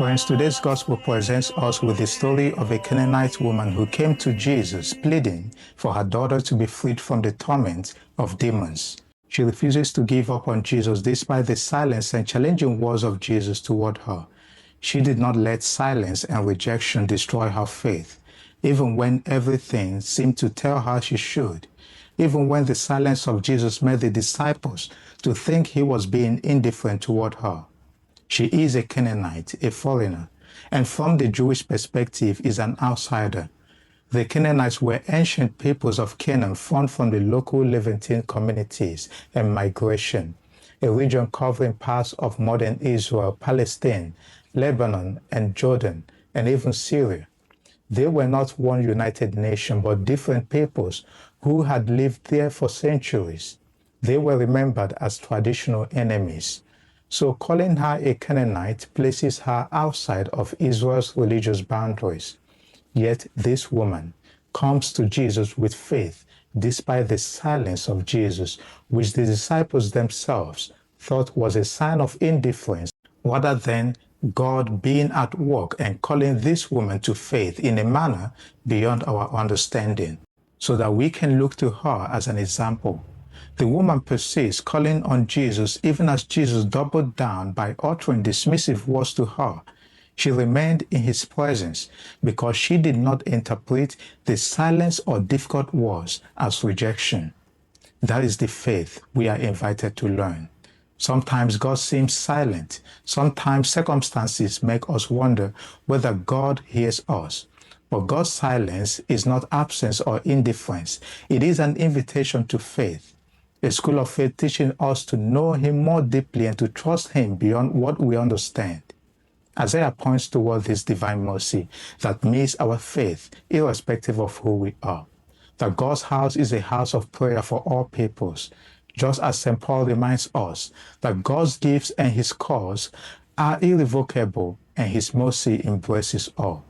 Friends, today's gospel presents us with the story of a Canaanite woman who came to Jesus pleading for her daughter to be freed from the torment of demons. She refuses to give up on Jesus despite the silence and challenging words of Jesus toward her. She did not let silence and rejection destroy her faith, even when everything seemed to tell her she should. Even when the silence of Jesus made the disciples to think he was being indifferent toward her. She is a Canaanite, a foreigner, and from the Jewish perspective is an outsider. The Canaanites were ancient peoples of Canaan formed from the local Levantine communities and migration, a region covering parts of modern Israel, Palestine, Lebanon, and Jordan, and even Syria. They were not one united nation, but different peoples who had lived there for centuries. They were remembered as traditional enemies. So calling her a Canaanite places her outside of Israel's religious boundaries. Yet this woman comes to Jesus with faith, despite the silence of Jesus, which the disciples themselves thought was a sign of indifference, rather than God being at work and calling this woman to faith in a manner beyond our understanding, so that we can look to her as an example. The woman persists, calling on Jesus, even as Jesus doubled down by uttering dismissive words to her. She remained in his presence because she did not interpret the silence or difficult words as rejection. That is the faith we are invited to learn. Sometimes God seems silent. Sometimes circumstances make us wonder whether God hears us. But God's silence is not absence or indifference. It is an invitation to faith. A school of faith teaching us to know him more deeply and to trust him beyond what we understand. Isaiah points toward this divine mercy that meets our faith irrespective of who we are. That God's house is a house of prayer for all peoples, just as St. Paul reminds us that God's gifts and his cause are irrevocable and his mercy embraces all.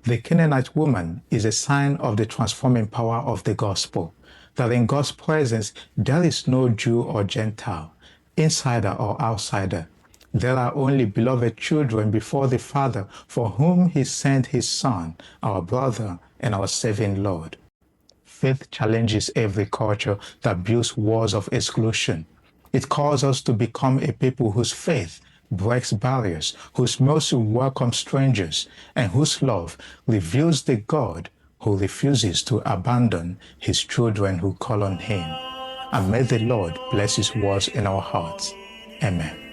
The Canaanite woman is a sign of the transforming power of the gospel, that in God's presence there is no Jew or Gentile, insider or outsider. There are only beloved children before the Father, for whom he sent his Son, our brother and our saving Lord. Faith challenges every culture that builds walls of exclusion. It calls us to become a people whose faith breaks barriers, whose mercy welcomes strangers, and whose love reveals the God who refuses to abandon his children who call on him. And may the Lord bless his words in our hearts. Amen.